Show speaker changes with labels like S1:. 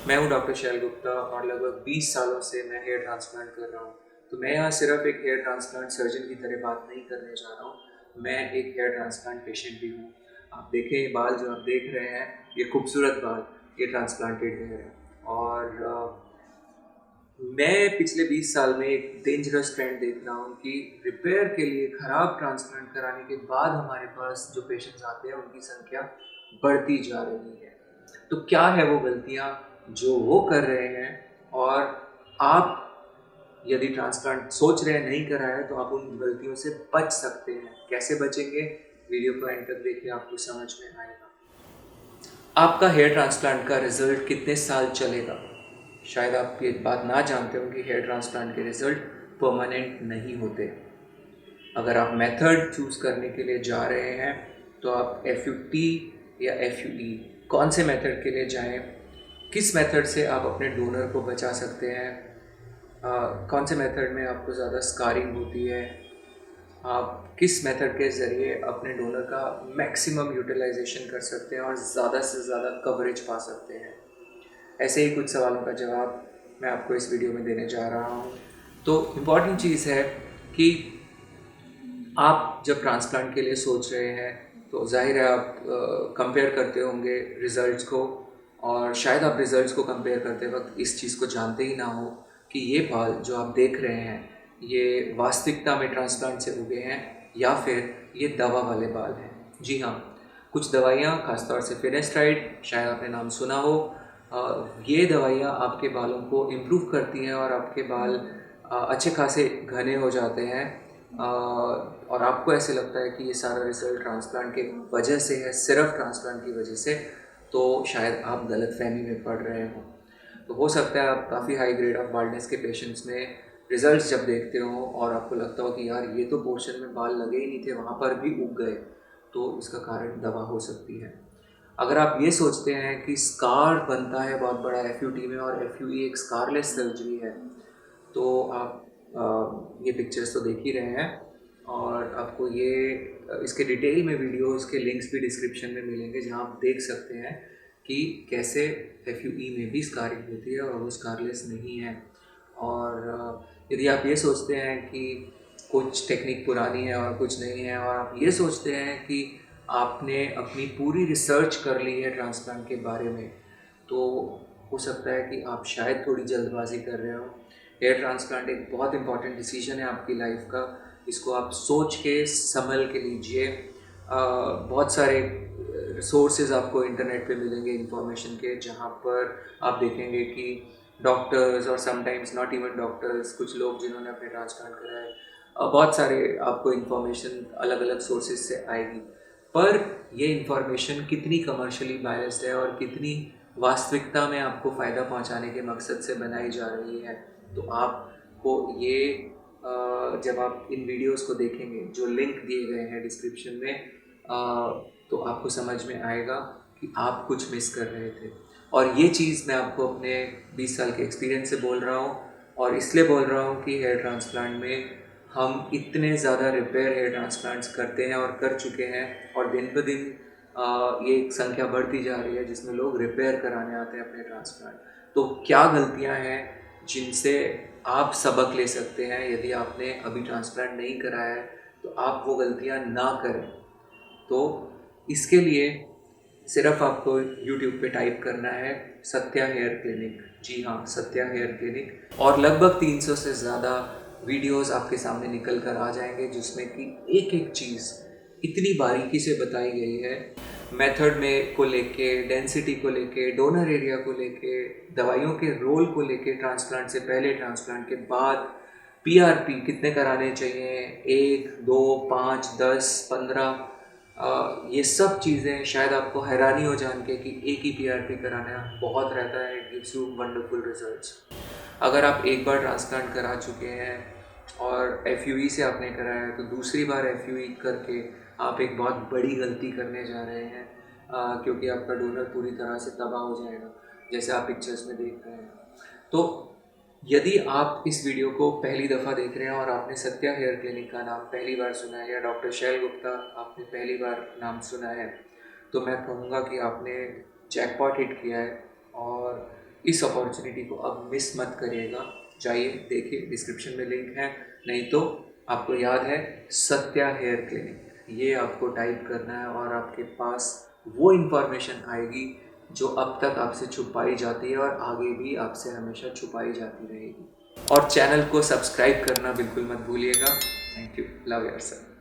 S1: मैं हूं डॉक्टर शैल गुप्ता और लगभग 20 सालों से मैं हेयर ट्रांसप्लांट कर रहा हूं। तो मैं यहाँ सिर्फ एक हेयर ट्रांसप्लांट सर्जन की तरह बात नहीं करने जा रहा हूँ, मैं एक हेयर ट्रांसप्लांट पेशेंट भी हूँ। आप देखें, ये बाल जो आप देख रहे हैं, ये खूबसूरत बाल, ये ट्रांसप्लांटेड हेयर है। और मैं पिछले 20 साल में एक डेंजरस ट्रेंड देख रहा हूँ कि रिपेयर के लिए ख़राब ट्रांसप्लांट कराने के बाद हमारे पास जो पेशेंट्स आते हैं उनकी संख्या बढ़ती जा रही है। तो क्या है वो गलतियाँ जो वो कर रहे हैं, और आप यदि ट्रांसप्लांट सोच रहे हैं नहीं करा है तो आप उन गलतियों से बच सकते हैं। कैसे बचेंगे, वीडियो को एंड तक देखिए, आपको समझ में आएगा। आपका हेयर ट्रांसप्लांट का रिजल्ट कितने साल चलेगा? शायद आप ये बात ना जानते हो कि हेयर ट्रांसप्लांट के रिजल्ट परमानेंट नहीं होते। अगर आप मेथड चूज़ करने के लिए जा रहे हैं तो आप FUT या FUE कौन से मेथड के लिए जाएं, किस मेथड से आप अपने डोनर को बचा सकते हैं, कौन से मेथड में आपको ज़्यादा स्कारिंग होती है, आप किस मेथड के ज़रिए अपने डोनर का मैक्सिमम यूटिलाइजेशन कर सकते हैं और ज़्यादा से ज़्यादा कवरेज पा सकते हैं। ऐसे ही कुछ सवालों का जवाब मैं आपको इस वीडियो में देने जा रहा हूँ। तो इम्पॉर्टेंट चीज़ है कि आप जब ट्रांसप्लांट के लिए सोच रहे हैं तो जाहिर है आप कंपेयर करते होंगे रिज़ल्ट्स को, और शायद आप रिज़ल्ट्स को कंपेयर करते वक्त इस चीज़ को जानते ही ना हो कि ये बाल जो आप देख रहे हैं ये वास्तविकता में ट्रांसप्लांट से उगे हैं या फिर ये दवा वाले बाल हैं। जी हाँ, कुछ दवाइयाँ, खासतौर से फिनेस्ट्राइड, शायद आपने नाम सुना हो। ये दवाइयाँ आपके बालों को इम्प्रूव करती हैं और आपके बाल अच्छे खासे घने हो जाते हैं, और आपको ऐसे लगता है कि ये सारा रिजल्ट ट्रांसप्लांट के वजह से है, सिर्फ ट्रांसप्लांट की वजह से। तो शायद आप गलतफहमी में पड़ रहे हो। तो हो सकता है आप काफ़ी हाई ग्रेड ऑफ बाल्डनेस के पेशेंट्स में रिजल्ट्स जब देखते हो और आपको लगता हो कि यार ये तो पोर्शन में बाल लगे ही नहीं थे, वहाँ पर भी उग गए, तो इसका कारण दवा हो सकती है। अगर आप ये सोचते हैं कि स्कार बनता है बहुत बड़ा FUT में और FUE एक स्कारलेस सर्जरी है, तो आप ये पिक्चर्स तो देख ही रहे हैं, और आपको ये इसके डिटेल में वीडियो, इसके लिंक्स भी डिस्क्रिप्शन में मिलेंगे जहां आप देख सकते हैं कि कैसे FUE में भी स्कारिंग होती है और वो स्कारलेस नहीं है। और यदि आप ये सोचते हैं कि कुछ टेक्निक पुरानी है और कुछ नहीं है, और आप ये सोचते हैं कि आपने अपनी पूरी रिसर्च कर ली है ट्रांसप्लांट के बारे में, तो हो सकता है कि आप शायद थोड़ी जल्दबाजी कर रहे हो। हेयर ट्रांसप्लांट एक बहुत इंपॉर्टेंट डिसीजन है आपकी लाइफ का, इसको आप सोच के संभल के लीजिए। बहुत सारे सोर्सेज आपको इंटरनेट पे मिलेंगे इंफॉर्मेशन के, जहाँ पर आप देखेंगे कि डॉक्टर्स और समटाइम्स नॉट इवन डॉक्टर्स, कुछ लोग जिन्होंने अपने ट्रांसप्लांट करा है, बहुत सारे आपको इन्फॉर्मेशन अलग अलग सोर्सेज से आएगी। पर ये इन्फॉर्मेशन कितनी कमर्शियली बायस्ड है और कितनी वास्तविकता में आपको फ़ायदा पहुंचाने के मकसद से बनाई जा रही है, तो आपको ये जब आप इन वीडियोस को देखेंगे, जो लिंक दिए गए हैं डिस्क्रिप्शन में, तो आपको समझ में आएगा कि आप कुछ मिस कर रहे थे। और ये चीज़ मैं आपको अपने 20 साल के एक्सपीरियंस से बोल रहा हूँ, और इसलिए बोल रहा हूँ कि हेयर ट्रांसप्लांट में हम इतने ज़्यादा रिपेयर हेयर ट्रांसप्लांट्स करते हैं और कर चुके हैं, और दिन ब दिन ये एक संख्या बढ़ती जा रही है जिसमें लोग रिपेयर कराने आते हैं अपने ट्रांसप्लांट। तो क्या गलतियां हैं जिनसे आप सबक ले सकते हैं? यदि आपने अभी ट्रांसप्लांट नहीं कराया है तो आप वो गलतियां ना करें। तो इसके लिए सिर्फ आपको YouTube पे टाइप करना है सत्या हेयर क्लिनिक। जी हाँ, सत्या हेयर क्लिनिक, और लगभग 300 से ज़्यादा वीडियोस आपके सामने निकल कर आ जाएंगे, जिसमें कि एक एक चीज़ इतनी बारीकी से बताई गई है, मेथड में को लेके, डेंसिटी को लेके, डोनर एरिया को लेके, दवाइयों के रोल को लेके, ट्रांसप्लांट से पहले, ट्रांसप्लांट के बाद, PRP कितने कराने चाहिए, 1, 2, 5, 10, 15, ये सब चीज़ें शायद आपको हैरानी हो जान के कि एक ही PRP कराना बहुत रहता है, it gives you wonderful results. अगर आप एक बार ट्रांसप्लांट करा चुके हैं और FUE से आपने कराया है, तो दूसरी बार FUE करके आप एक बहुत बड़ी गलती करने जा रहे हैं, क्योंकि आपका डोनर पूरी तरह से तबाह हो जाएगा, जैसे आप पिक्चर्स में देख रहे हैं। तो यदि आप इस वीडियो को पहली दफ़ा देख रहे हैं और आपने सत्या हेयर क्लिनिक का नाम पहली बार सुना है, या डॉक्टर शैल गुप्ता आपने पहली बार नाम सुना है, तो मैं कहूँगा कि आपने जैकपॉट हिट किया है। और इस अपॉर्चुनिटी को अब मिस मत करिएगा। जाइए देखिए, डिस्क्रिप्शन में लिंक है, नहीं तो आपको याद है सत्या हेयर क्लिनिक, ये आपको टाइप करना है और आपके पास वो इन्फॉर्मेशन आएगी जो अब तक आपसे छुपाई जाती है और आगे भी आपसे हमेशा छुपाई जाती रहेगी। और चैनल को सब्सक्राइब करना बिल्कुल मत भूलिएगा। Thank you, love yourself.